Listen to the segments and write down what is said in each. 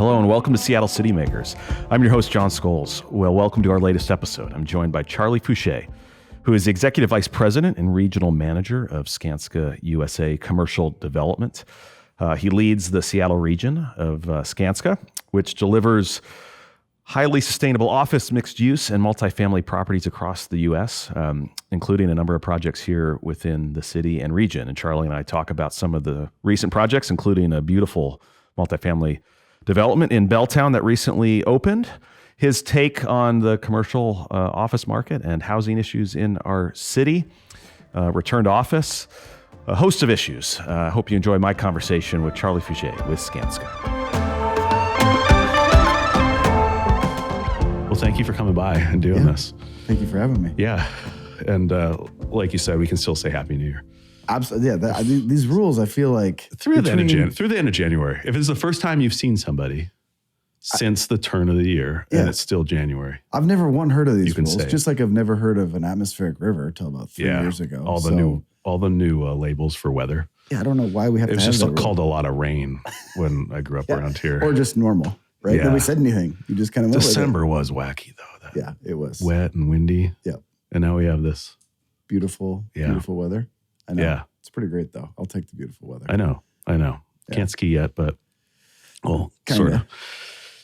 Hello and welcome to Seattle City Makers. I'm your host, Jon Scholes. Well, welcome to our latest episode. I'm joined by Charlie Foushee, who is the Executive Vice President and Regional Manager of Skanska USA Commercial Development. He leads the Seattle region of Skanska, which delivers highly sustainable office, mixed use, and multifamily properties across the U.S., including a number of projects here within the city and region. And Charlie and I talk about some of the recent projects, including a beautiful multifamily development in Belltown that recently opened, his take on the commercial office market and housing issues in our city, return to office, a host of issues. I hope you enjoy my conversation with Charlie Foushee with Skanska. Well, thank you for coming by and doing this. Thank you for having me. Yeah. And like you said, we can still say Happy New Year. Absolutely. Yeah. These rules, I feel like through the end of January. If it's the first time you've seen somebody since the turn of the year, and it's still January. I've never heard of these rules. Just like I've never heard of an atmospheric river until about 3 years ago. All the new labels for weather. Yeah, I don't know why we have to have that. It was just called a lot of rain when I grew up around here. Or just normal, right? Yeah. Nobody said anything. You just kind of went December was wacky though. It was wet and windy. Yeah. And now we have this beautiful weather. I know. Yeah. It's pretty great though. I'll take the beautiful weather. I know. Yeah. Can't ski yet, but sort of.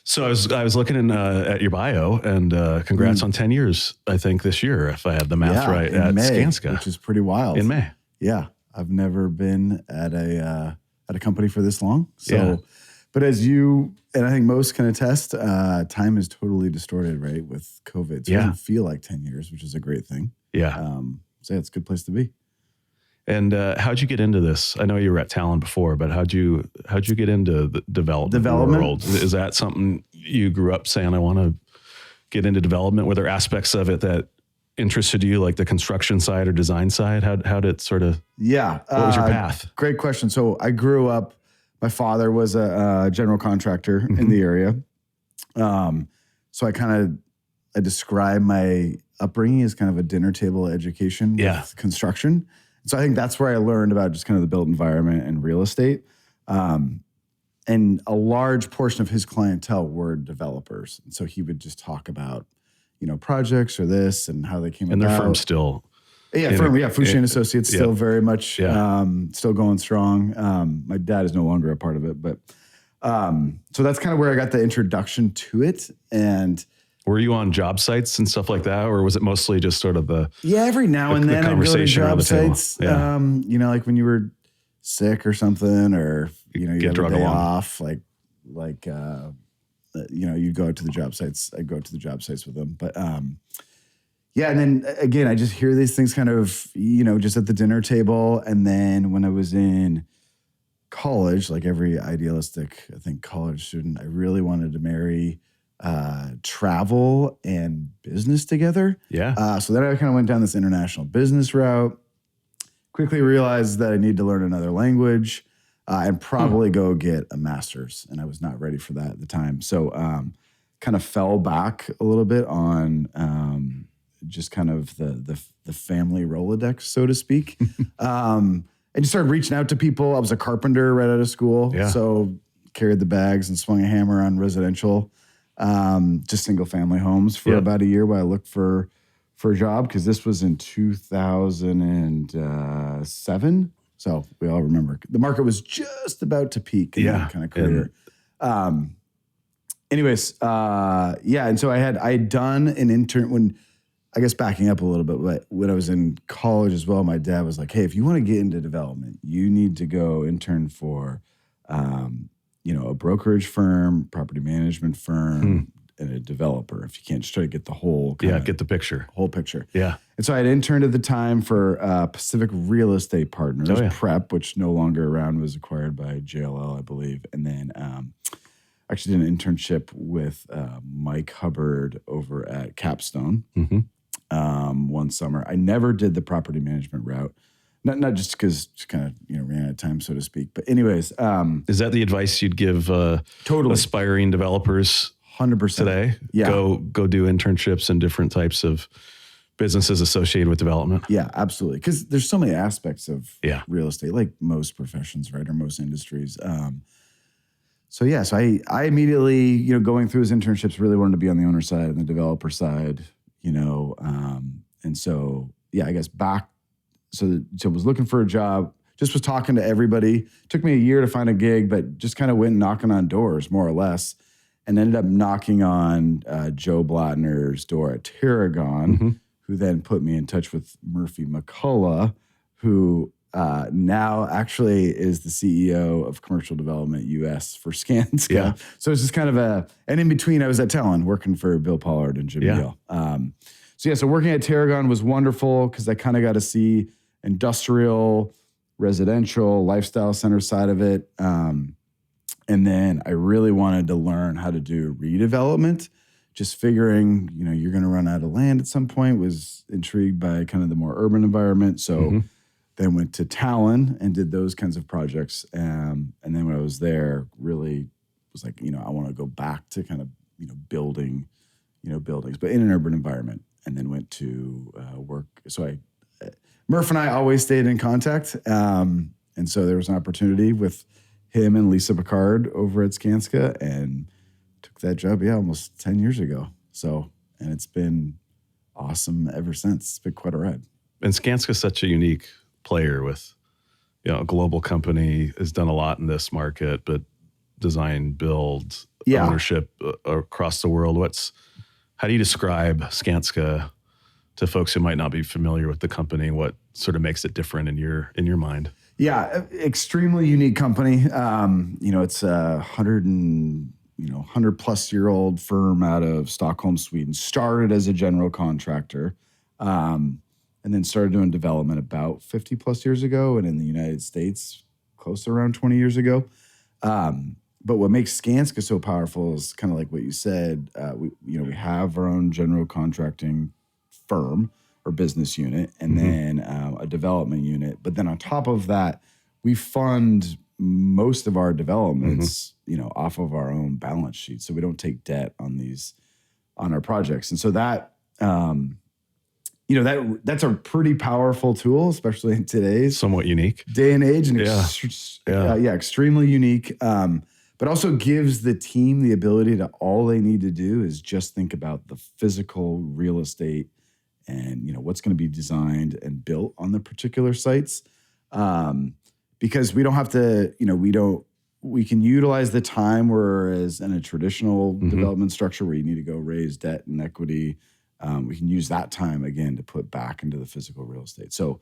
So I was looking at your bio, and congrats on 10 years, I think, this year, if I have the math right, at May, Skanska. Which is pretty wild. In May. Yeah. I've never been at a company for this long. So, but as you, and I think most can attest, time is totally distorted, right, with COVID. So it doesn't feel like 10 years, which is a great thing. Yeah. So it's a good place to be. And how'd you get into this? I know you were at Talon before, but how'd you get into the development world? Is that something you grew up saying, I want to get into development? Were there aspects of it that interested you, like the construction side or design side? How did it sort of, what was your path? Great question. So I grew up, my father was a general contractor in the area. So I describe my upbringing as kind of a dinner table education with construction. So I think that's where I learned about just kind of the built environment and real estate. And a large portion of his clientele were developers. And so he would just talk about, projects or this and how they came about. And their firm still. Foushee and Associates still very much, still going strong. My dad is no longer a part of it, but so that's kind of where I got the introduction to it. And were you on job sites and stuff like that, or was it mostly just sort of the every now and then I'd go to job sites, like when you were sick or something, or you had a day off, you'd go out to the job sites. I'd go to the job sites with them, but and then again, I just hear these things kind of just at the dinner table, and then when I was in college, like every idealistic, I think, college student, I really wanted to marry travel and business together. Yeah. So then I kind of went down this international business route, quickly realized that I need to learn another language and probably go get a master's. And I was not ready for that at the time. So kind of fell back a little bit on just kind of the family Rolodex, so to speak. I just started reaching out to people. I was a carpenter right out of school. Yeah. So carried the bags and swung a hammer on residential. Just single family homes for about a year while I looked for a job, because this was in 2007. So we all remember the market was just about to peak in that kind of career. And so I had done an intern when, I guess backing up a little bit, but when I was in college as well, my dad was like, hey, if you want to get into development, you need to go intern for a brokerage firm, property management firm, and a developer. If you can't just try to get the whole get the picture. Whole picture. Yeah. And so I had interned at the time for Pacific Real Estate Partners, PREP, which no longer around, was acquired by JLL, I believe. And then actually did an internship with Mike Hubbard over at Capstone one summer. I never did the property management route. Not just because kind of ran out of time, so to speak. But anyways, is that the advice you'd give totally aspiring developers 100% today? Yeah, go do internships in different types of businesses associated with development. Yeah, absolutely. Because there's so many aspects of real estate, like most professions, right, or most industries. So I immediately, going through his internships, really wanted to be on the owner side and the developer side, and so, I guess so was looking for a job, just was talking to everybody. Took me a year to find a gig, but just kind of went knocking on doors, more or less, and ended up knocking on Joe Blattner's door at Tarragon, who then put me in touch with Murphy McCullough, who now actually is the CEO of Commercial Development US for Skanska. Yeah. So it's just kind of and in between I was at Talon working for Bill Pollard and Jim Neal. So working at Tarragon was wonderful because I kind of got to see industrial, residential, lifestyle center side of it. And then I really wanted to learn how to do redevelopment. Just figuring, you're going to run out of land at some point, was intrigued by kind of the more urban environment. So then went to Talon and did those kinds of projects. And then when I was there, really was like, I want to go back to kind of, building, buildings, but in an urban environment. And then went to work. So Murph and I always stayed in contact. And so there was an opportunity with him and Lisa Picard over at Skanska, and took that job, almost 10 years ago. So, and it's been awesome ever since. It's been quite a ride. And Skanska is such a unique player with, a global company, has done a lot in this market, but design, build, ownership across the world. How do you describe Skanska to folks who might not be familiar with the company? What sort of makes it different in your mind? Yeah, extremely unique company. It's a 100 plus year old firm out of Stockholm, Sweden. Started as a general contractor, and then started doing development about 50 plus years ago, and in the United States, close to around 20 years ago. But what makes Skanska so powerful is kind of like what you said. We have our own general contracting firm or business unit, and then a development unit. But then on top of that, we fund most of our developments, off of our own balance sheet. So we don't take debt on our projects. And so that, that's a pretty powerful tool, especially in today's somewhat unique day and age. And extremely unique. But also gives the team the ability to, all they need to do is just think about the physical real estate and, what's going to be designed and built on the particular sites. Because we don't have to, we can utilize the time, whereas in a traditional development structure where you need to go raise debt and equity, we can use that time again to put back into the physical real estate. So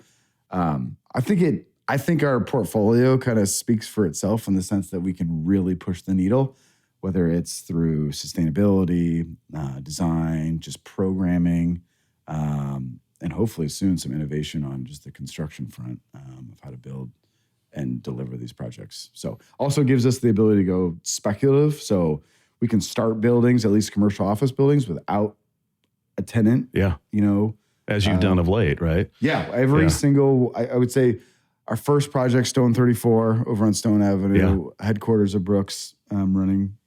I think our portfolio kind of speaks for itself in the sense that we can really push the needle, whether it's through sustainability, design, just programming, and hopefully soon some innovation on just the construction front of how to build and deliver these projects. So also gives us the ability to go speculative. So we can start buildings, at least commercial office buildings, without a tenant. Yeah. As you've done of late, right? Yeah. Every single, I would say, our first project, Stone 34, over on Stone Avenue, headquarters of Brooks, running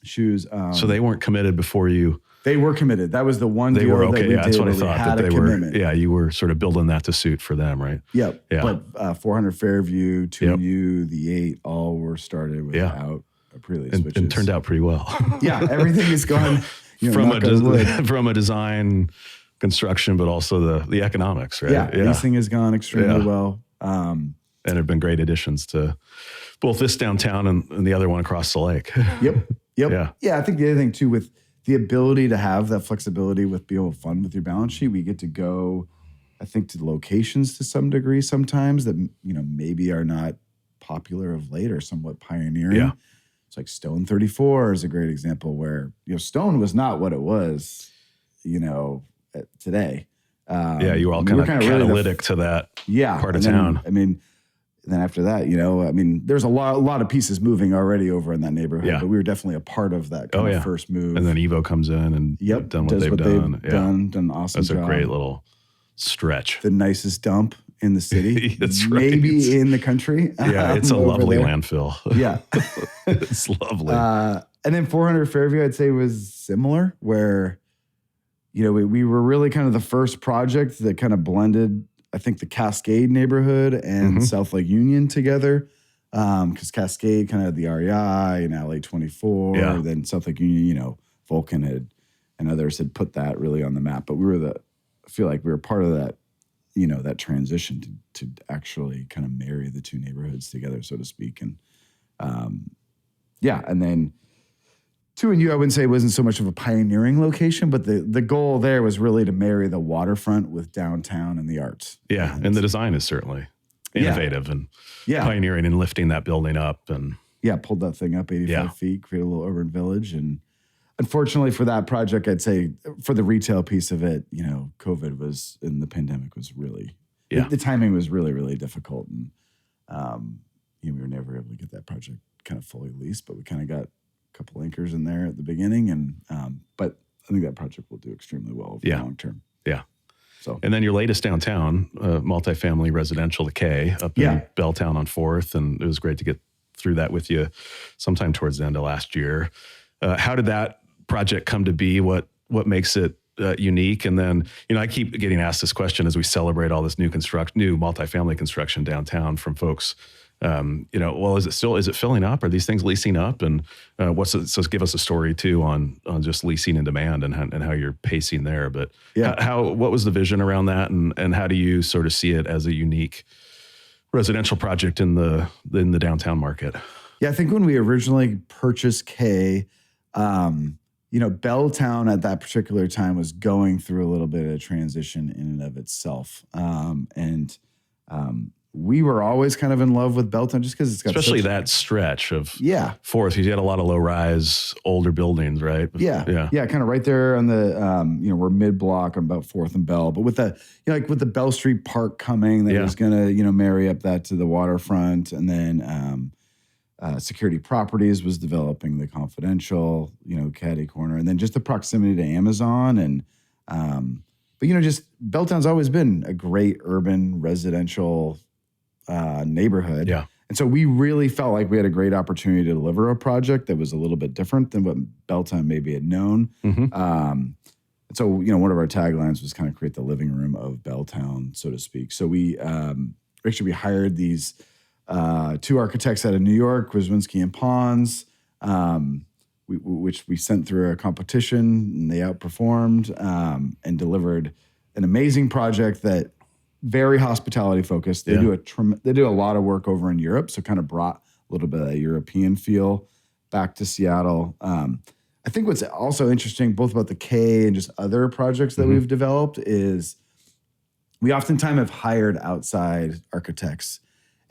shoes. So they weren't committed before you? They were committed. That was the one deal that we did. That's what I thought, that they commitment. were. Yeah, you were sort of building that to suit for them, right? Yep. Yeah. But 400 Fairview, 2U, the 8, all were started without a pre-lease. And turned out pretty well. Yeah, everything is going from a design, construction, but also the economics, right? Yeah, leasing has gone extremely well. And have been great additions to both this downtown and the other one across the lake. Yep. Yeah. I think the other thing too, with the ability to have that flexibility with being able to fund with your balance sheet, we get to go, I think, to locations to some degree sometimes that, maybe are not popular of late or somewhat pioneering. Yeah. It's like Stone 34 is a great example where, Stone was not what it was, today. You were all kind of catalytic to that part of town. And then after that, there's a lot of pieces moving already over in that neighborhood, but we were definitely a part of that kind of first move. And then Evo comes in and done what they've done. Done an awesome job. That's a great little stretch. The nicest dump in the city. That's maybe in the country. Yeah, it's a lovely landfill. Yeah. It's lovely. And then 400 Fairview, I'd say, was similar, where, we were really kind of the first project that kind of blended, I think, the Cascade neighborhood and South Lake Union together. because Cascade kind of had the REI and LA 24. Yeah. Then South Lake Union, Vulcan and others had put that really on the map. But I feel like we were part of that, that transition to actually kind of marry the two neighborhoods together, so to speak. And and then 2&U, I wouldn't say it wasn't so much of a pioneering location, but the goal there was really to marry the waterfront with downtown and the arts. Yeah, and the design is certainly innovative and pioneering and lifting that building up. And pulled that thing up 85 feet, create a little urban village. And unfortunately for that project, I'd say for the retail piece of it, COVID was, and the pandemic was really, the timing was really, really difficult. And we were never able to get that project kind of fully leased, but we kind of got couple anchors in there at the beginning, and but I think that project will do extremely well over the long term. Yeah. So, and then your latest downtown, multifamily residential, the K, up in Belltown on 4th, and it was great to get through that with you sometime towards the end of last year. How did that project come to be? What makes it unique? And then, I keep getting asked this question as we celebrate all this new multifamily construction downtown from folks. Is it filling up? Are these things leasing up? And so give us a story too on just leasing and demand and how you're pacing there. But what was the vision around that? And how do you sort of see it as a unique residential project in the downtown market? Yeah, I think when we originally purchased K, Belltown at that particular time was going through a little bit of transition in and of itself. We were always kind of in love with Belltown just because it's got especially that stretch of 4th, because you had a lot of low-rise, older buildings, right? Yeah, kind of right there on the, we're mid-block on about 4th and Bell. But with the, with the Bell Street Park coming, that was going to, marry up that to the waterfront. And then Security Properties was developing the Confidential, Caddy Corner. And then just the proximity to Amazon. And, but, just Belltown's always been a great urban residential neighborhood. Yeah. And so we really felt like we had a great opportunity to deliver a project that was a little bit different than what Belltown maybe had known. Mm-hmm. And so, one of our taglines was kind of create the living room of Belltown, so to speak. So we hired these two architects out of New York, Kwaswinski and Pons, which we sent through a competition, and they outperformed and delivered an amazing project that very hospitality focused. They do a lot of work over in Europe, so kind of brought a little bit of that European feel back to Seattle. I think what's also interesting, both about the K and just other projects that we've developed, is we oftentimes have hired outside architects,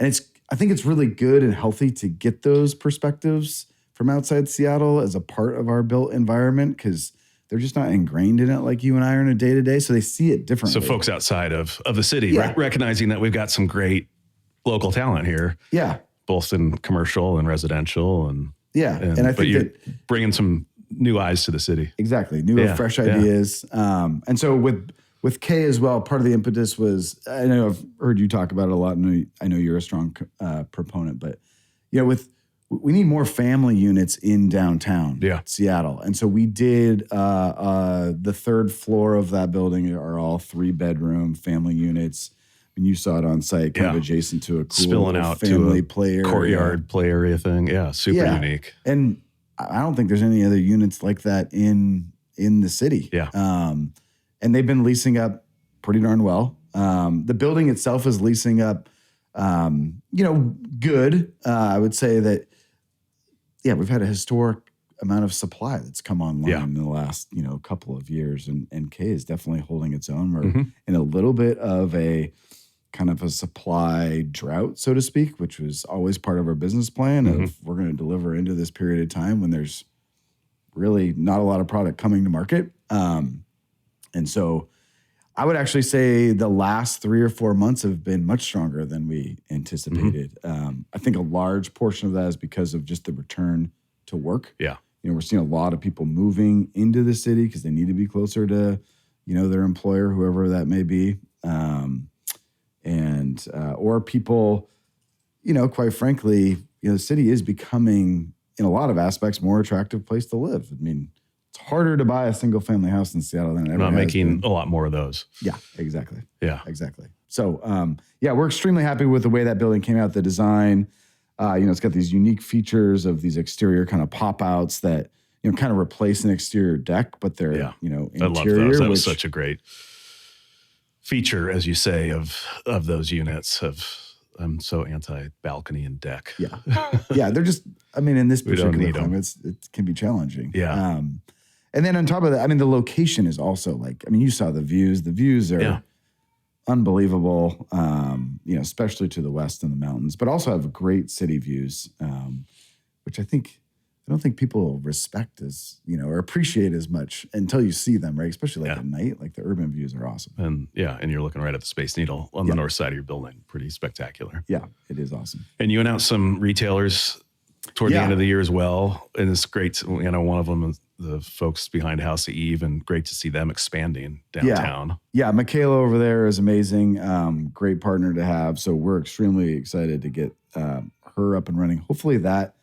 and I think it's really good and healthy to get those perspectives from outside Seattle as a part of our built environment, because they're just not ingrained in it like you and I are in a day-to-day, so they see it differently. So folks outside of the city, recognizing that we've got some great local talent here. Yeah. Both in commercial and residential. And I think you're that bringing some new eyes to the city. Exactly. New fresh ideas. And so with K as well, part of the impetus was, I know I've heard you talk about it a lot, and I know you're a strong proponent, but we need more family units in downtown Seattle. And so we did the third floor of that building are all 3-bedroom family units. And you saw it on site, kind of adjacent to a cool spilling out family to a play area. Courtyard play area thing. Yeah, super unique. And I don't think there's any other units like that in the city. Yeah. And they've been leasing up pretty darn well. The building itself is leasing up, good. I would say that, we've had a historic amount of supply that's come online in the last, couple of years. And K is definitely holding its own. We're in a little bit of a kind of a supply drought, so to speak, which was always part of our business plan of we're going to deliver into this period of time when there's really not a lot of product coming to market. And so I would actually say the last 3 or 4 months have been much stronger than we anticipated. I think a large portion of that is because of just the return to work. Yeah. We're seeing a lot of people moving into the city because they need to be closer to, their employer, whoever that may be. Or people, quite frankly, the city is becoming, in a lot of aspects, more attractive place to live. I mean, it's harder to buy a single family house in Seattle than it ever not has making been. A lot more of those. Yeah, exactly. Yeah. Exactly. So, we're extremely happy with the way that building came out, the design. It's got these unique features of these exterior kind of pop outs that, kind of replace an exterior deck, but they're, interior. I love those. That was such a great feature, as you say, of those units. I'm so anti-balcony and deck. Yeah. They're just, in this particular climate, it can be challenging. Yeah. And then on top of that, the location is also you saw the views. The views are unbelievable, especially to the west in the mountains, but also have great city views, which I don't think people respect as, or appreciate as much until you see them, right? Especially at night, the urban views are awesome. And you're looking right at the Space Needle on the north side of your building. Pretty spectacular. Yeah, it is awesome. And you announced some retailers toward the end of the year as well. And it's great. One of them is the folks behind House of Eve, and great to see them expanding downtown. Yeah, Michaela over there is amazing. Great partner to have. So we're extremely excited to get her up and running. Hopefully that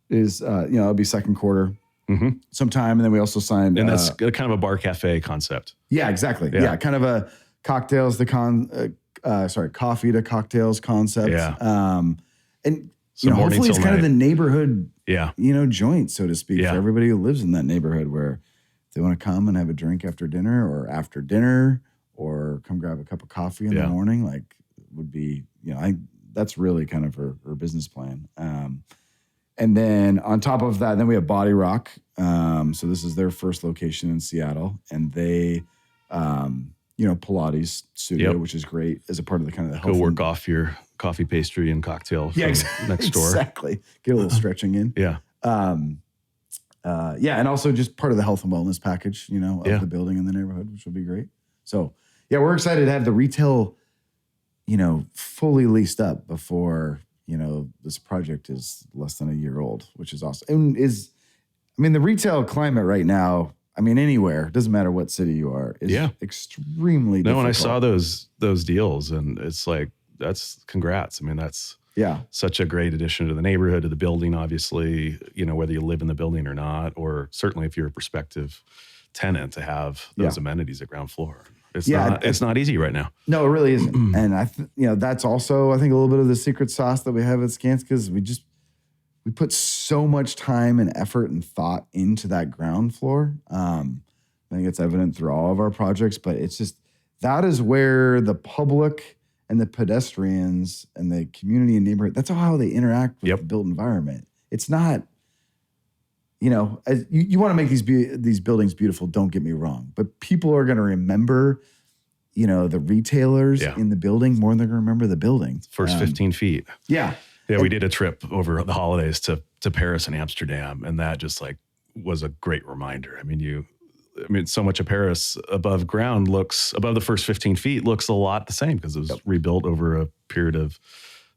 is, it'll be second quarter sometime. And then we also signed. And that's kind of a bar cafe concept. Yeah, exactly. Yeah, kind of a cocktails coffee to cocktails concept. Yeah. And hopefully it's kind of the neighborhood, joint, so to speak, for everybody who lives in that neighborhood, where if they want to come and have a drink after dinner or come grab a cup of coffee in the morning, would be, that's really kind of her business plan. And then on top of that, then we have Body Rock. So this is their first location in Seattle, and they, Pilates studio, which is great as a part of the kind of the health. Go work off your coffee, pastry, and cocktail next door. Exactly. Get a little stretching in. Yeah. And also just part of the health and wellness package, of the building in the neighborhood, which will be great. So, we're excited to have the retail, fully leased up before, this project is less than a year old, which is awesome. And the retail climate right now, anywhere, doesn't matter what city you are, is extremely difficult. No, when I saw those deals, and it's that's congrats. That's such a great addition to the neighborhood, to the building, obviously, whether you live in the building or not, or certainly if you're a prospective tenant, to have those amenities at ground floor. It's not easy right now. No, it really isn't. And that's also, I think, a little bit of the secret sauce that we have at Skanska is we put so much time and effort and thought into that ground floor. I think it's evident through all of our projects, but it's just, that is where the public and the pedestrians and the community and neighborhood, that's how they interact with the built environment. It's not, you want to make these buildings beautiful, don't get me wrong, but people are going to remember, the retailers in the building more than they're going to remember the building. First 15 feet. Yeah. Yeah, we did a trip over the holidays to Paris and Amsterdam, and that just was a great reminder. So much of Paris above ground above the first 15 feet looks a lot the same, because it was rebuilt over a period of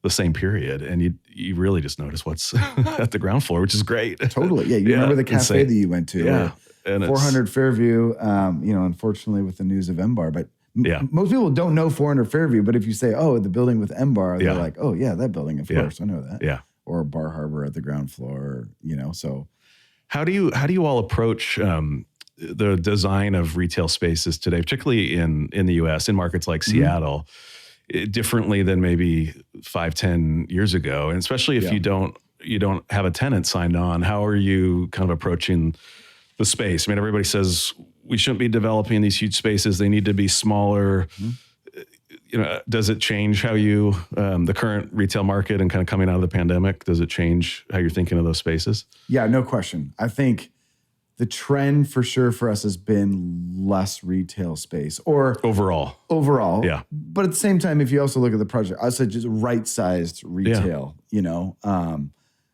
the same period. And you really just notice what's at the ground floor, which is great. Totally. Yeah. You remember the cafe that you went to? Yeah. And 400 Fairview, unfortunately with the news of MBAR, but most people don't know 400 Fairview, but if you say, the building with MBAR, they're like, oh yeah, that building, of course, I know that. Yeah. Or Bar Harbor at the ground floor, so. How do you all approach the design of retail spaces today, particularly in the U.S., in markets like Seattle, differently than maybe 5-10 years ago? And especially if you don't have a tenant signed on, how are you kind of approaching the space? Everybody says we shouldn't be developing these huge spaces. They need to be smaller. Does it change how you, the current retail market and kind of coming out of the pandemic, does it change how you're thinking of those spaces? Yeah, no question. I think the trend for sure for us has been less retail space, or overall. Yeah. But at the same time, if you also look at the project, I said just right-sized retail,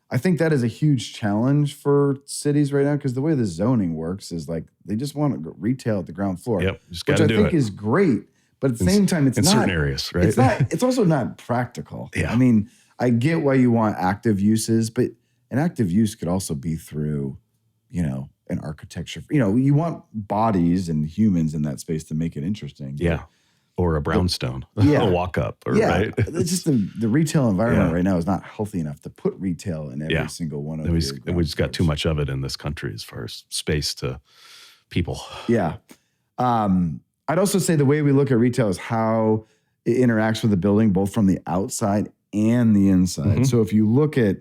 I think that is a huge challenge for cities right now, because the way the zoning works is they just want to retail at the ground floor, just which I think is great. But at the same time, it's in not certain areas, right? It's also not practical. Yeah. I get why you want active uses, but an active use could also be through, an architecture. You want bodies and humans in that space to make it interesting. Yeah. Or a brownstone, a walk up, right? It's just the retail environment right now is not healthy enough to put retail in every single one of these. We just got too much of it in this country as far as space to people. Yeah. I'd also say the way we look at retail is how it interacts with the building, both from the outside and the inside. So if you look at,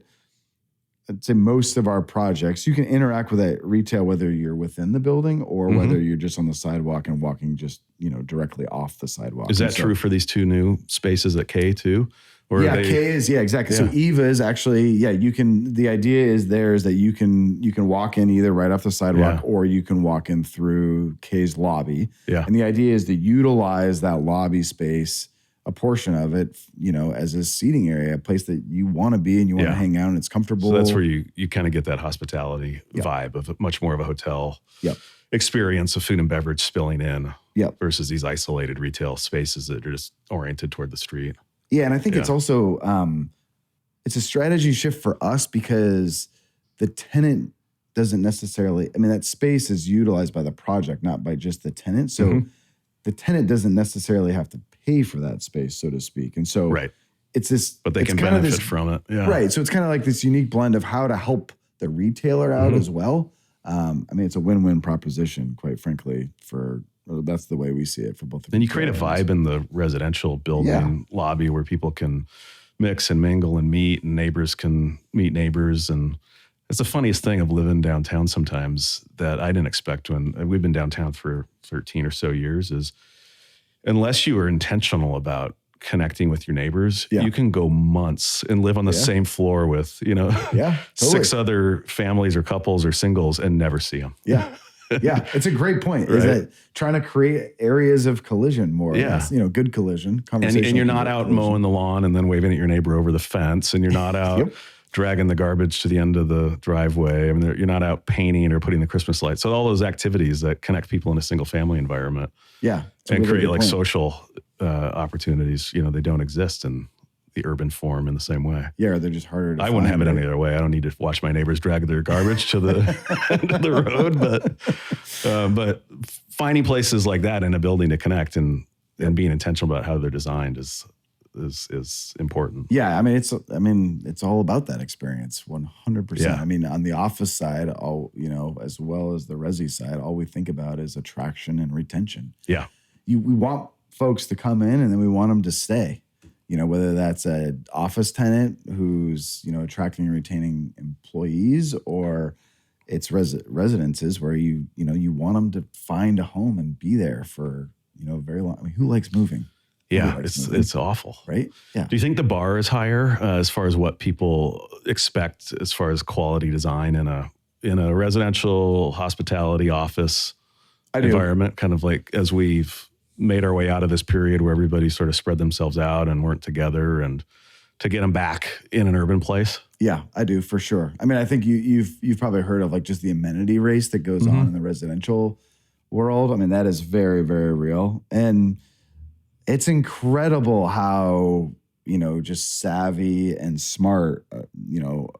I'd say most of our projects, you can interact with that retail, whether you're within the building or whether you're just on the sidewalk and walking just, directly off the sidewalk. Is that true for these two new spaces at K too? Or K is, exactly. Yeah. So Eva is actually, the idea is that you can walk in either right off the sidewalk or you can walk in through K's lobby. Yeah. And the idea is to utilize that lobby space, a portion of it, as a seating area, a place that you want to be and you want to hang out and it's comfortable. So that's where you kind of get that hospitality vibe of much more of a hotel experience of food and beverage spilling in versus these isolated retail spaces that are just oriented toward the street. Yeah, and I think it's also, it's a strategy shift for us because the tenant doesn't necessarily, that space is utilized by the project, not by just the tenant. So the tenant doesn't necessarily have to pay for that space, so to speak. And so it's this. But they can benefit from it. Yeah. Right. So it's kind of like this unique blend of how to help the retailer out as well. It's a win-win proposition, quite frankly, that's the way we see it for both. Then you create a vibe in the residential building lobby where people can mix and mingle and meet, and neighbors can meet neighbors. And it's the funniest thing of living downtown sometimes that I didn't expect when we've been downtown for 13 or so years is unless you are intentional about connecting with your neighbors, you can go months and live on the same floor with, totally. 6 other families or couples or singles and never see them. Yeah. Yeah, it's a great point. Is that trying to create areas of collision more or less, good collision, conversation. And you're not out mowing the lawn and then waving at your neighbor over the fence, and you're not out dragging the garbage to the end of the driveway. You're not out painting or putting the Christmas lights. So all those activities that connect people in a single family environment. Yeah. And create like social opportunities, they don't exist in the urban form in the same way. Yeah, they're just harder to I wouldn't have it any other way. I don't need to watch my neighbors drag their garbage to the end of the road, but finding places like that in a building to connect and being intentional about how they're designed is important. Yeah, it's all about that experience, 100%. Yeah. On the office side, as well as the resi side, all we think about is attraction and retention. Yeah. We want folks to come in and then we want them to stay. Whether that's an office tenant who's, attracting and retaining employees, or it's residences where you want them to find a home and be there for, very long. Who likes moving? Yeah, it's awful. Right? Yeah. Do you think the bar is higher as far as what people expect as far as quality design in a residential hospitality office environment, kind of like as we've made our way out of this period where everybody sort of spread themselves out and weren't together, and to get them back in an urban place? Yeah, I do, for sure. I think you've probably heard of like just the amenity race that goes on in the residential world. That is very, very real. And it's incredible how, just savvy and smart, a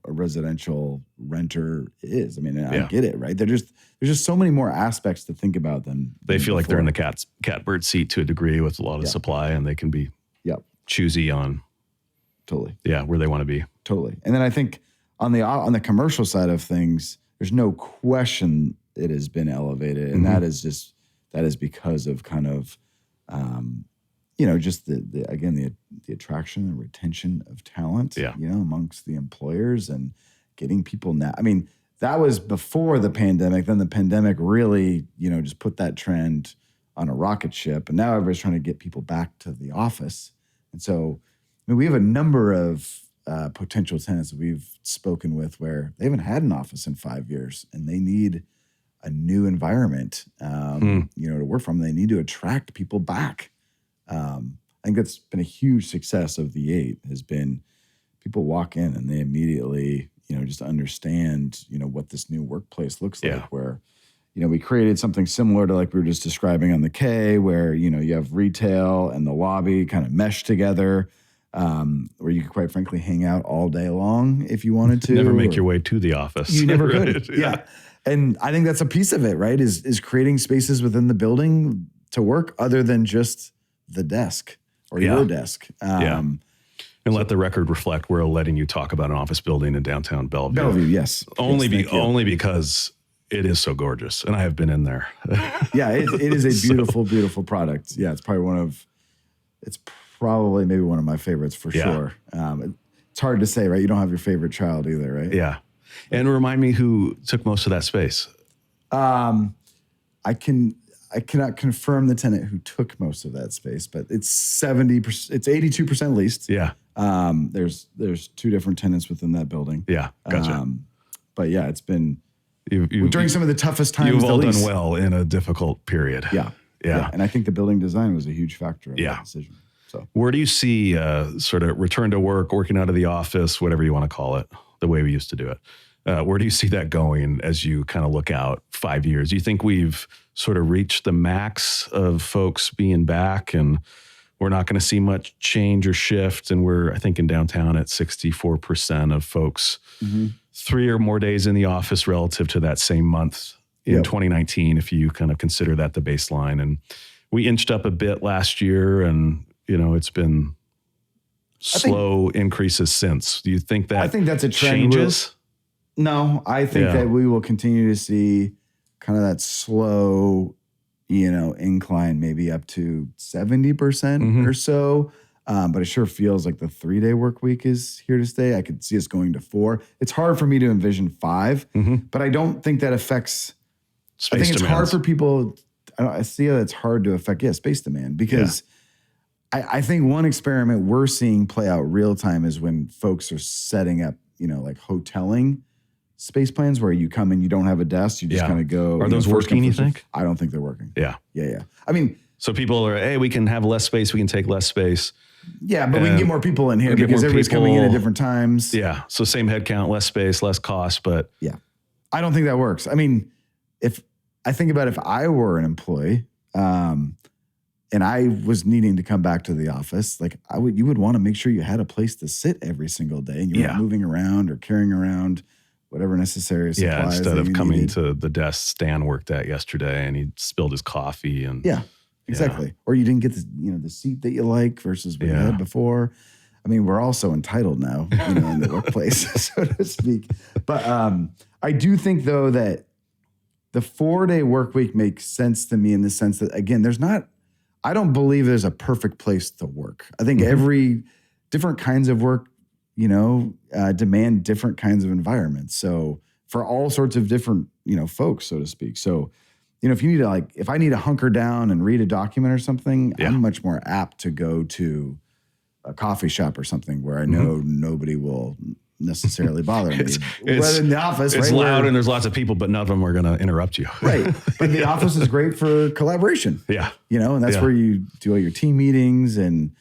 residential renter is. I get it, right? There's just so many more aspects to think about than they feel like they're in the catbird seat to a degree with a lot of supply, and they can be choosy on where they want to be. Totally. And then I think on the commercial side of things, there's no question it has been elevated, and that is because of kind of just the attraction and retention of talent, amongst the employers and getting people now. That was before the pandemic. Then the pandemic really, just put that trend on a rocket ship. And now everybody's trying to get people back to the office. And so, we have a number of potential tenants that we've spoken with where they haven't had an office in 5 years and they need a new environment, to work from. They need to attract people back. I think that's been a huge success of the 8 has been people walk in and they immediately, just understand, what this new workplace looks like, where, we created something similar to like we were just describing on the K, where, you have retail and the lobby kind of mesh together, where you could quite frankly hang out all day long if you wanted to. Never make your way to the office. You never could. Yeah. And I think that's a piece of it, right? Is creating spaces within the building to work other than just the desk or your desk. And let the record reflect we're letting you talk about an office building in downtown Bellevue. Bellevue, yes. Only because it is so gorgeous, and I have been in there. Yeah, it is a beautiful, beautiful product. Yeah, it's probably maybe one of my favorites for sure. It's hard to say, right? You don't have your favorite child either, right? Yeah. And remind me who took most of that space. I cannot confirm the tenant who took most of that space, but it's 70%. It's 82% leased. Yeah. There's two different tenants within that building. Yeah. Gotcha. But yeah, it's been during some of the toughest times. You've all done well in a difficult period. Yeah. And I think the building design was a huge factor in that decision. So where do you see sort of return to work, working out of the office, whatever you want to call it, the way we used to do it? Where do you see that going as you kind of look out 5 years? Do you think we've sort of reached the max of folks being back and we're not going to see much change or shift? And we're, I think in downtown at 64% of folks, 3 or more days in the office relative to that same month in 2019, if you kind of consider that the baseline. And we inched up a bit last year and, it's been slow increases since. Do you think that I think that's a trend changes? No, I think that we will continue to see kind of that slow, incline, maybe up to 70% or so. But it sure feels like the 3-day work week is here to stay. I could see us going to 4. It's hard for me to envision 5, but I don't think that affects Space I think it's demands. hard for people. I see that it's hard to affect, space demand, because I think one experiment we're seeing play out real time is when folks are setting up, like hoteling space plans where you come in, you don't have a desk, you just kind of go. Are those working, you think? I don't think they're working. Yeah. I mean, so people are, hey, we can have less space, we can take less space. Yeah, but we can get more people in here because everybody's coming in at different times. Yeah, so same head count, less space, less cost, but. Yeah, I don't think that works. I mean, if I think about if I were an employee, and I was needing to come back to the office, like you would want to make sure you had a place to sit every single day and you weren't moving around or carrying around whatever necessary supplies. Yeah, instead of coming needed. to the desk Stan worked at yesterday and he spilled his coffee and exactly. Or you didn't get the seat that you like versus what you had before. I mean, we're all so entitled now, in the workplace, so to speak. But I do think though that the 4-day work week makes sense to me in the sense that, again, I don't believe there's a perfect place to work. I think every different kinds of work, demand different kinds of environments. So for all sorts of different, folks, so to speak. So, if you need to if I need to hunker down and read a document or something, I'm much more apt to go to a coffee shop or something where I know nobody will necessarily bother me. Whether in the office, it's loud and there's lots of people, but none of them are going to interrupt you. Right. But the office is great for collaboration. Yeah. And that's where you do all your team meetings and,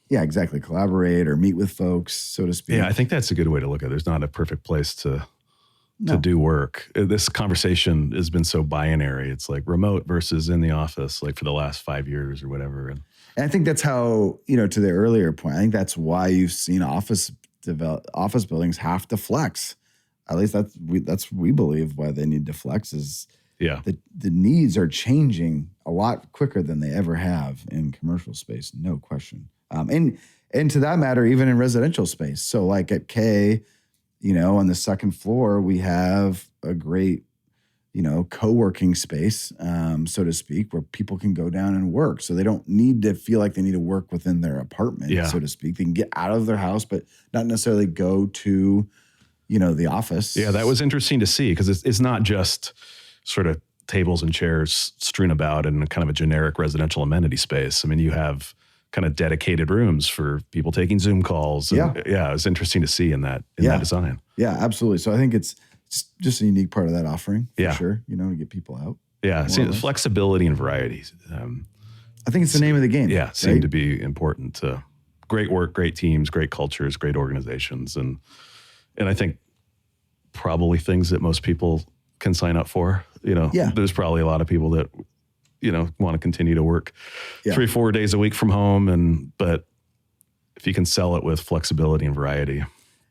exactly. Collaborate or meet with folks, so to speak. Yeah, I think that's a good way to look at it. There's not a perfect place to do work. This conversation has been so binary. It's like remote versus in the office, like for the last 5 years or whatever. And I think that's how, to the earlier point, I think that's why you've seen office buildings have to flex. At least we believe why they need to flex is the needs are changing a lot quicker than they ever have in commercial space, no question. And to that matter, even in residential space. So like at K, on the second floor, we have a great, co-working space, so to speak, where people can go down and work. So they don't need to feel like they need to work within their apartment, so to speak. They can get out of their house, but not necessarily go to, the office. Yeah, that was interesting to see because it's not just sort of tables and chairs strewn about in kind of a generic residential amenity space. I mean, you have kind of dedicated rooms for people taking Zoom calls. And it was interesting to see in that design. Yeah, absolutely. So I think it's just a unique part of that offering for sure, to get people out. Yeah, see, the flexibility and variety. I think it's the name of the game. Yeah, seem to be important to great work, great teams, great cultures, great organizations. And I think probably things that most people can sign up for. There's probably a lot of people that want to continue to work 3-4 days a week from home. But if you can sell it with flexibility and variety.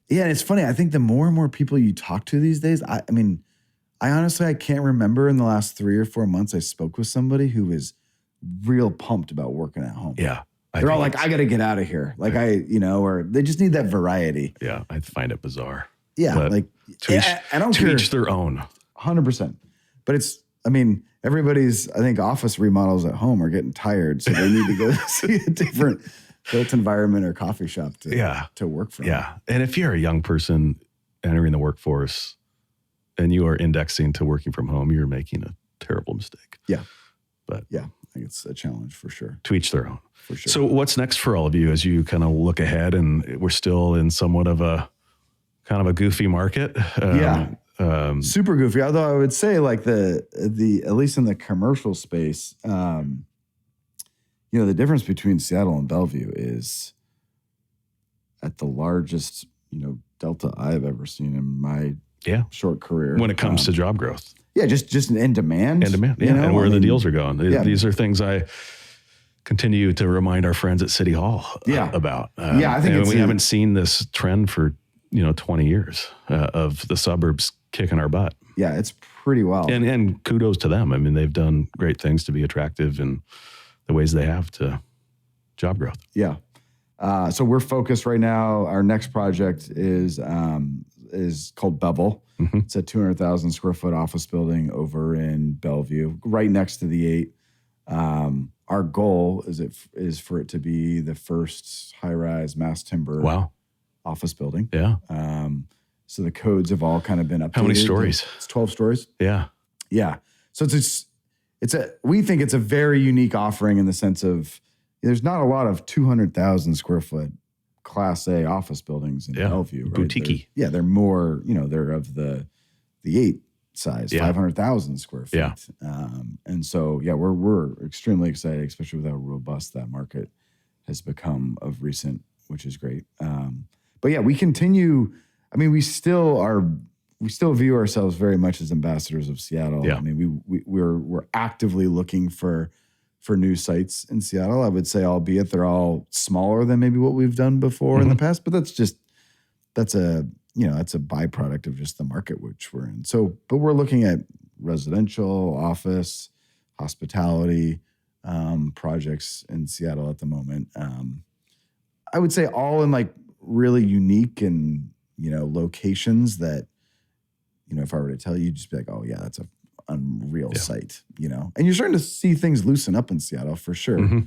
Yeah. And it's funny. I think the more and more people you talk to these days, I honestly, I can't remember in the last 3 or 4 months, I spoke with somebody who was real pumped about working at home. Yeah. They're all like, I got to get out of here. Like or they just need that variety. Yeah. I find it bizarre. Yeah. But like I don't care. To each their own. 100%. But I mean, everybody's, I think, office remodels at home are getting tired, so they need to go see a different built environment or coffee shop to work from. Yeah. And if you're a young person entering the workforce and you are indexing to working from home, you're making a terrible mistake. Yeah. But yeah, I think it's a challenge for sure. To each their own. For sure. So what's next for all of you as you kind of look ahead, and we're still in somewhat of a kind of a goofy market? Super goofy. Although I would say like the at least in the commercial space, the difference between Seattle and Bellevue is at the largest, delta I've ever seen in my short career. When it comes to job growth. Yeah, just in demand. And demand, yeah. And where the deals are going. These are things I continue to remind our friends at City Hall about. I think we haven't seen this trend for 20 years of the suburbs kicking our butt. Yeah, it's pretty wild. And kudos to them. I mean, they've done great things to be attractive in the ways they have to job growth. Yeah. So we're focused right now. Our next project is called Bevel. Mm-hmm. It's a 200,000 square foot office building over in Bellevue, right next to the 8. Our goal is for it to be the first high-rise mass timber office building. Yeah. So the codes have all kind of been updated. How many stories? It's 12 stories. Yeah. Yeah. So we think it's a very unique offering in the sense of there's not a lot of 200,000 square foot Class A office buildings in Bellevue. Right? Boutique-y. They're more, they're of the 8 size, 500,000 square feet. Yeah. And so, we're extremely excited, especially with how robust that market has become of recent, which is great. But we continue. I mean, we still view ourselves very much as ambassadors of Seattle. Yeah. I mean, we're actively looking for new sites in Seattle. I would say, albeit they're all smaller than maybe what we've done before in the past, but that's a byproduct of just the market which we're in. So, but we're looking at residential, office, hospitality projects in Seattle at the moment. I would say all in like really unique and locations that if I were to tell you, you'd just be like, oh yeah, that's a unreal site, and you're starting to see things loosen up in Seattle for sure,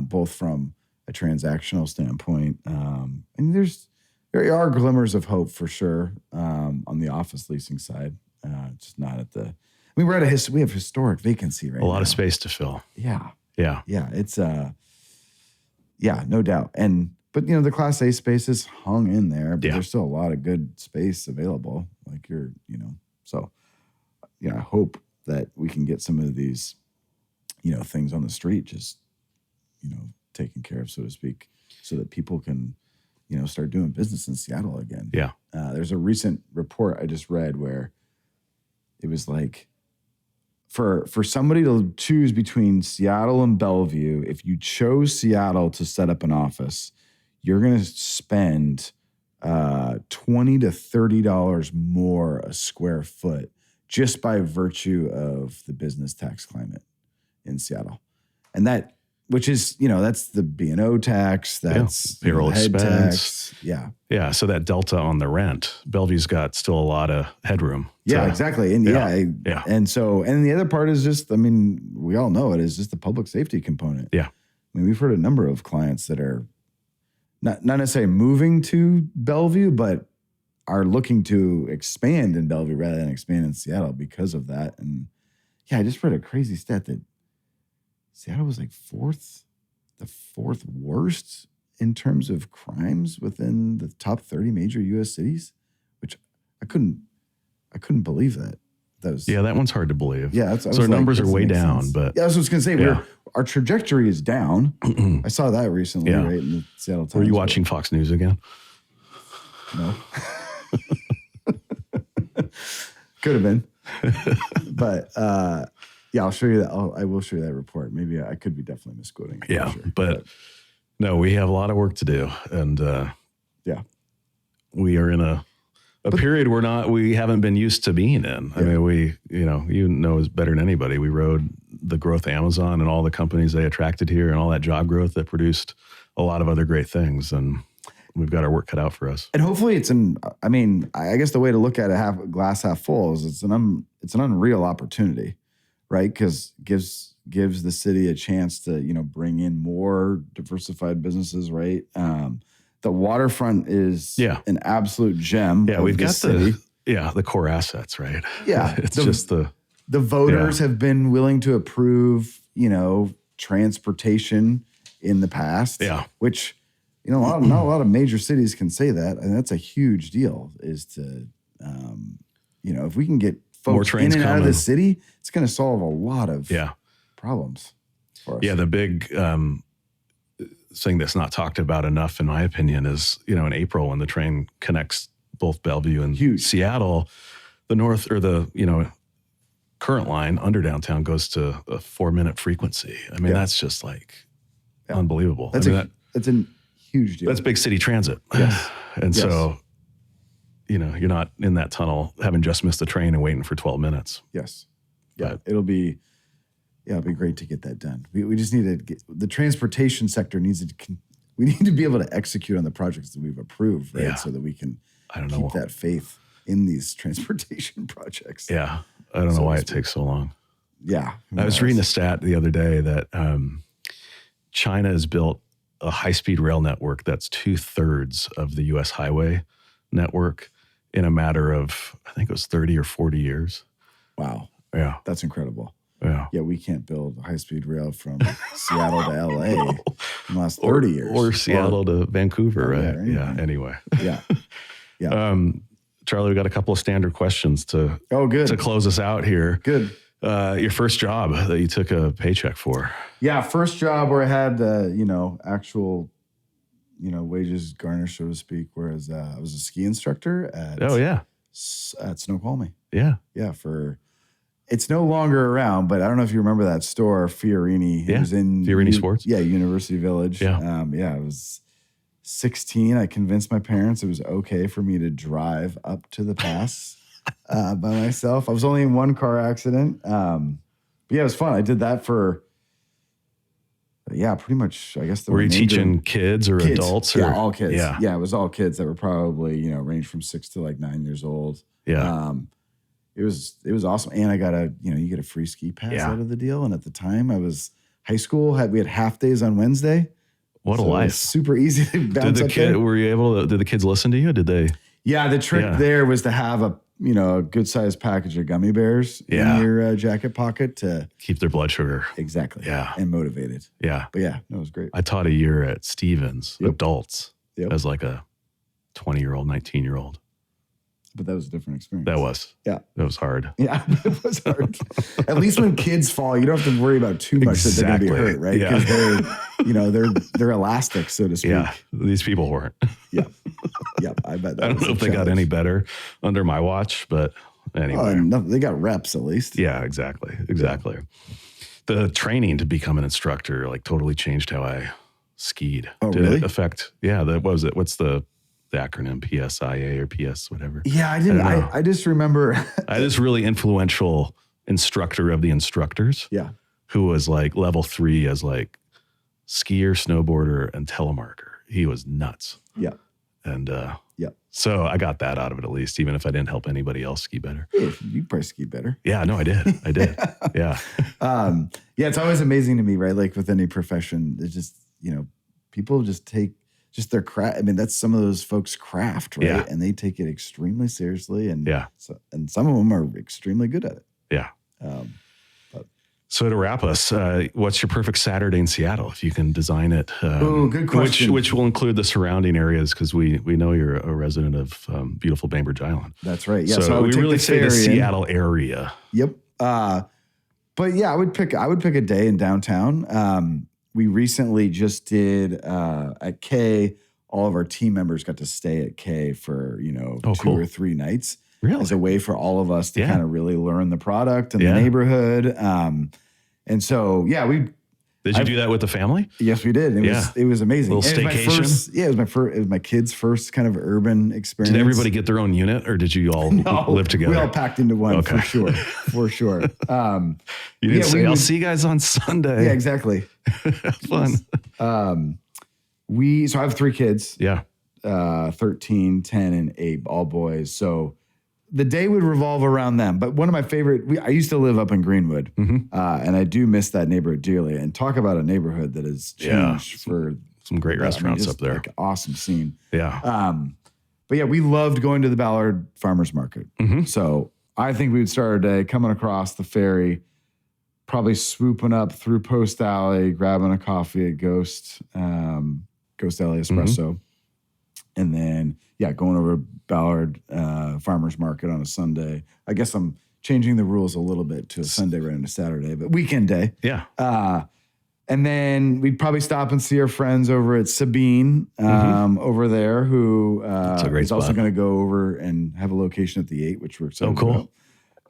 both from a transactional standpoint, and there are glimmers of hope for sure on the office leasing side, just not at the. I mean, we have historic vacancy right now. A lot of space to fill. Yeah. It's no doubt, but the Class A space is hung in there, but there's still a lot of good space available. Like so. I hope that we can get some of these, things on the street just, taken care of, so to speak, so that people can, start doing business in Seattle again. Yeah. There's a recent report I just read where it was like, for somebody to choose between Seattle and Bellevue, if you chose Seattle to set up an office, you're going to spend $20 to $30 more a square foot just by virtue of the business tax climate in Seattle. And which is, that's the B&O tax, that's payroll head expense. Tax. Yeah. Yeah. So that delta on the rent, Bellevue's got still a lot of headroom. Yeah, exactly. And And the other part is just, I mean, we all know it is just the public safety component. Yeah. I mean, we've heard a number of clients that are not necessarily moving to Bellevue, but are looking to expand in Bellevue rather than expand in Seattle because of that. And I just read a crazy stat that Seattle was like the fourth worst in terms of crimes within the top 30 major U.S. cities, which I couldn't believe that. That one's hard to believe. Yeah. So our numbers are way down, sense. But that's what I was going to say. Our trajectory is down. I saw that recently, right, in the Seattle Times. Were you watching Fox News again? No. Could have been. But I'll show you that. I will show you that report. Maybe I could be definitely misquoting. Yeah, sure. But no, we have a lot of work to do. And we are in a period we haven't been used to being in. I mean, you know as better than anybody, we rode the growth of Amazon and all the companies they attracted here and all that job growth that produced a lot of other great things. And we've got our work cut out for us. And hopefully I guess the way to look at it, glass half full, is it's an unreal opportunity, right? Because gives the city a chance to, bring in more diversified businesses, right? The waterfront is an absolute gem. Yeah, we've got city. the core assets, right? Yeah. It's just the voters have been willing to approve, transportation in the past. Yeah. Which, not a lot of major cities can say that. And that's a huge deal is to, if we can get folks in and out of the city, it's going to solve a lot of problems for us. Yeah, the big thing that's not talked about enough, in my opinion, is, in April when the train connects both Bellevue and Seattle, the north or the, current line under downtown goes to a 4-minute frequency. I mean, that's just unbelievable. That's a huge deal. That's big city transit. Yes. And so, you're not in that tunnel having just missed the train and waiting for 12 minutes. Yes. Yeah. But it'll be great to get that done. We just need to get the transportation sector we need to be able to execute on the projects that we've approved, right? Yeah. So that we can keep that faith in these transportation projects. Yeah. I don't know why it takes so long. Yeah. I was reading a stat the other day that China has built a high-speed rail network that's 2/3 of the U.S. highway network in a matter of, I think it was 30 or 40 years. Wow. Yeah. That's incredible. Yeah. Yeah, we can't build a high-speed rail from Seattle to L.A. in the last 30 years. Or Seattle to Vancouver, right? Yeah, anyway. Yeah. Yeah. Charlie, we got a couple of standard questions to close us out here. Good. Your first job that you took a paycheck for. Yeah, first job where I had, actual, wages garnished, so to speak, whereas I was a ski instructor at Snoqualmie. Yeah. Yeah, it's no longer around, but I don't know if you remember that store, Fiorini. Yeah, it was in Fiorini Sports? Yeah, University Village. Yeah. I was 16. I convinced my parents it was okay for me to drive up to the pass by myself. I was only in one car accident. But yeah, it was fun. I did that for, pretty much, I guess. Were you teaching kids or adults? Yeah, all kids. Yeah, it was all kids that were probably, ranged from 6 to 9 years old. Yeah. It was awesome. And I got you get a free ski pass out of the deal. And at the time I was high school, we had half days on Wednesday. What a life. Super easy to bounce up there. Were you able to, did the kids listen to you? Did they? Yeah. The trick there was to have a good sized package of gummy bears in your jacket pocket to keep their blood sugar. Exactly. Yeah. And motivated. Yeah. But it was great. I taught a year at Stevens, adults, as like a 20-year-old, 19-year-old. But that was a different experience. That was. Yeah. That was hard. Yeah, it was hard. At least when kids fall, you don't have to worry about too much that they're going to be hurt, right? Because they're elastic, so to speak. Yeah, these people weren't. Yeah. I bet that I don't know if they got any better under my watch, but anyway. They got reps at least. Yeah, exactly. The training to become an instructor totally changed how I skied. Oh, Did really? it affect, what was it? What's the acronym, PSIA or PS, whatever. Yeah, I didn't. I just remember. I had this really influential instructor of the instructors. Yeah. Who was level 3 as skier, snowboarder, and telemarker. He was nuts. Yeah. And so I got that out of it at least, even if I didn't help anybody else ski better. Yeah, you probably ski better. Yeah, no, I did. Yeah. It's always amazing to me, right? With any profession, it's just, people just take just their craft. I mean, that's some of those folks' craft, right? Yeah. And they take it extremely seriously. And and some of them are extremely good at it. Yeah. So to wrap us, what's your perfect Saturday in Seattle if you can design it? Good question. Which will include the surrounding areas because we know you're a resident of beautiful Bainbridge Island. That's right. Yeah. So we really say the Seattle area. Yep. But yeah, I would pick a day in downtown. We recently just did at K. All of our team members got to stay at K for 2 or 3 nights. Really? As a way for all of us to kind of really learn the product and the neighborhood. And so we. Did you do that with the family? Yes, we did. It was amazing. A little staycation. It was my kids' first kind of urban experience. Did everybody get their own unit, or did you all live together? We all packed into one for sure. For sure. You didn't say, "I'll see you guys on Sunday." Yeah, exactly. Have fun. So I have 3 kids. Yeah. 13, 10, and 8, all boys. So the day would revolve around them. But one of my favorite, I used to live up in Greenwood, and I do miss that neighborhood dearly. And talk about a neighborhood that has changed for some great restaurants up there. Like awesome scene. Yeah. But yeah, we loved going to the Ballard Farmers Market. So I think we would start our day coming across the ferry, probably swooping up through Post Alley, grabbing a coffee at Ghost Alley Espresso. And then, going over Ballard Farmers Market on a Sunday. I guess I'm changing the rules a little bit to a Sunday right into Saturday, but weekend day. Yeah. And then we'd probably stop and see our friends over at Sabine over there, who is also going to go over and have a location at the 8, which we're excited about.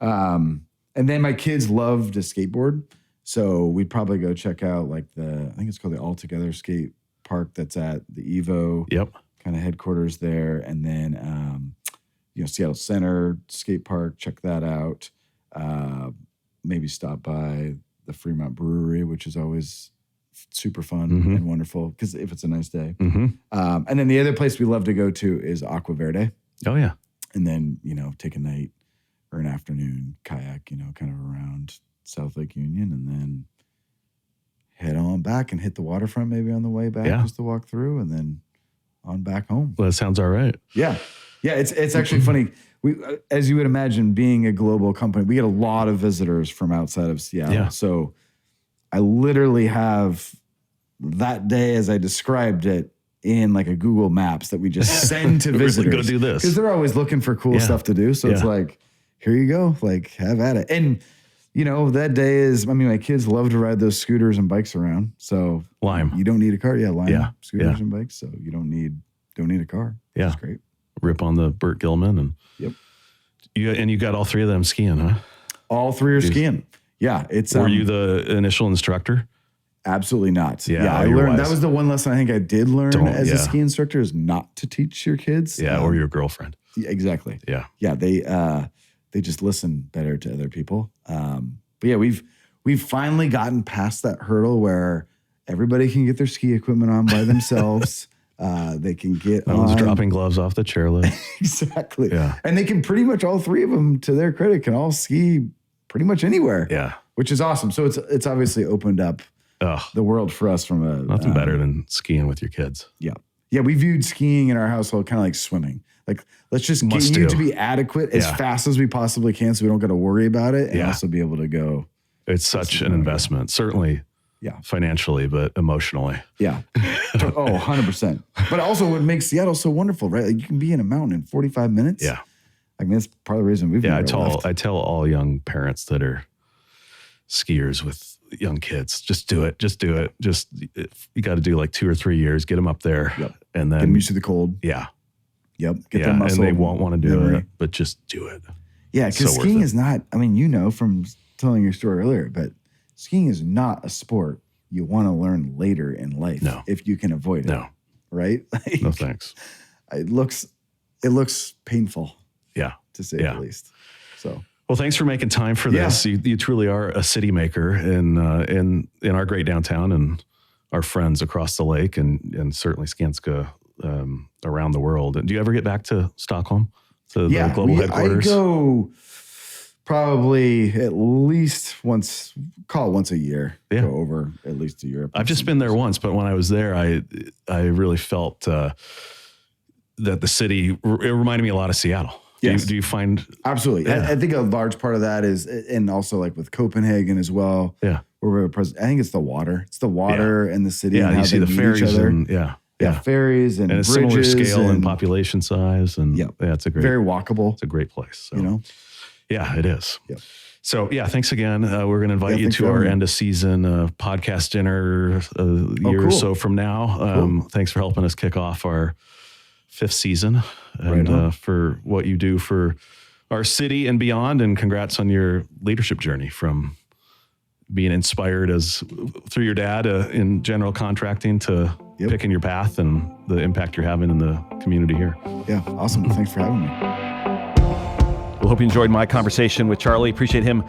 And then my kids love to skateboard. So we'd probably go check out like I think it's called the All Together Skate Park that's at the Evo kind of headquarters there. And then, Seattle Center Skate Park, check that out. Maybe stop by the Fremont Brewery, which is always super fun and wonderful because if it's a nice day. And then the other place we love to go to is Aqua Verde. Oh, yeah. And then, take a night or an afternoon kayak, kind of around South Lake Union and then head on back and hit the waterfront maybe on the way back just to walk through and then on back home. Well, that sounds all right. Yeah. Yeah, it's actually funny. We, as you would imagine, being a global company, we get a lot of visitors from outside of Seattle. Yeah. So I literally have that day as I described it in like a Google Maps that we just send to visitors. Go do this. Because they're always looking for cool stuff to do. So it's like, here you go. Like, have at it. And, that day is, my kids love to ride those scooters and bikes around. So Lime. You don't need a car. Yeah, Lime scooters and bikes. So you don't need a car. Yeah. That's great. Rip on the Burt Gilman. And you got all 3 of them skiing, huh? All 3 are skiing. Yeah. Were you the initial instructor? Absolutely not. Yeah, I learned. That was the one lesson I think I did learn as a ski instructor is not to teach your kids. Yeah, or your girlfriend. Yeah, exactly. Yeah. Yeah, they just listen better to other people. But yeah, we've finally gotten past that hurdle where everybody can get their ski equipment on by themselves. They can get no one's dropping gloves off the chairlift. Exactly. Yeah. And they can pretty much all 3 of them, to their credit, can all ski pretty much anywhere. Yeah. Which is awesome. So it's obviously opened up the world for us from a nothing better than skiing with your kids. Yeah. Yeah, we viewed skiing in our household kind of like swimming. Like, let's just get you to be adequate as fast as we possibly can so we don't got to worry about it and also be able to go. It's such an investment, certainly financially, but emotionally. Yeah. 100%. But also what makes Seattle so wonderful, right? Like you can be in a mountain in 45 minutes. Yeah. I mean, that's part of the reason we've never left. I tell all young parents that are skiers with young kids, just do it. You got to do like 2 or 3 years, get them up there and then get them used to the cold. Yeah. Yep. Get their muscle. And they won't want to do it, but just do it. Yeah. Because skiing is not, from telling your story earlier, but skiing is not a sport you want to learn later in life if you can avoid it. No. Right? Like, no thanks. It looks painful. Yeah. To say the least. So well, thanks for making time for this. You truly are a city maker in our great downtown and our friends across the lake and certainly Skanska around the world. And do you ever get back to Stockholm, to the global headquarters? I go probably at least once a year. Yeah. Go over at least a year. I've just been there once, but when I was there, I really felt that the city, it reminded me a lot of Seattle. Yes. Do you find? Absolutely. Yeah. I think a large part of that is, and also like with Copenhagen as well. Yeah. Where we're present. I think it's the water. It's the water in the city. Yeah. And how you see the ferries and ferries and a bridges similar scale and population size. And it's a great, very walkable. It's a great place. So. Yeah, it is. Yep. So thanks again. We're going to invite you to our end of season podcast dinner a year or so from now. Thanks for helping us kick off our 5th season and for what you do for our city and beyond. And congrats on your leadership journey from being inspired through your dad in general contracting to picking your path and the impact you're having in the community here. Yeah. Awesome. Thanks for having me. Well, hope you enjoyed my conversation with Charlie. Appreciate him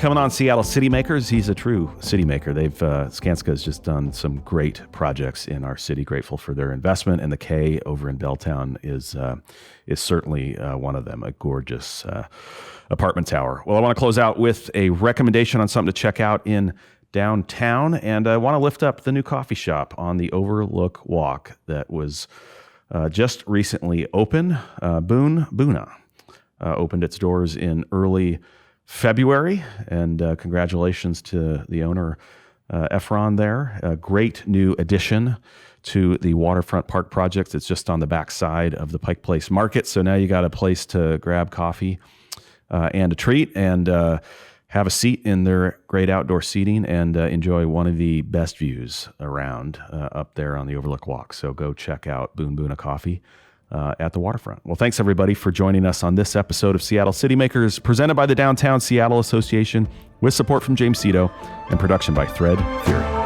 Coming on Seattle City Makers, he's a true city maker. Skanska has just done some great projects in our city. Grateful for their investment, and the K over in Belltown is certainly one of them. A gorgeous apartment tower. Well, I want to close out with a recommendation on something to check out in downtown, and I want to lift up the new coffee shop on the Overlook Walk that was just recently open. Boona opened its doors in early February, and congratulations to the owner, Efron there. A great new addition to the Waterfront Park project. It's just on the back side of the Pike Place Market, so now you got a place to grab coffee and a treat, and have a seat in their great outdoor seating, and enjoy one of the best views around up there on the Overlook Walk. So go check out Boona Coffee at the waterfront. Well, thanks everybody for joining us on this episode of Seattle City Makers, presented by the Downtown Seattle Association, with support from James Cito and production by Thread Theory.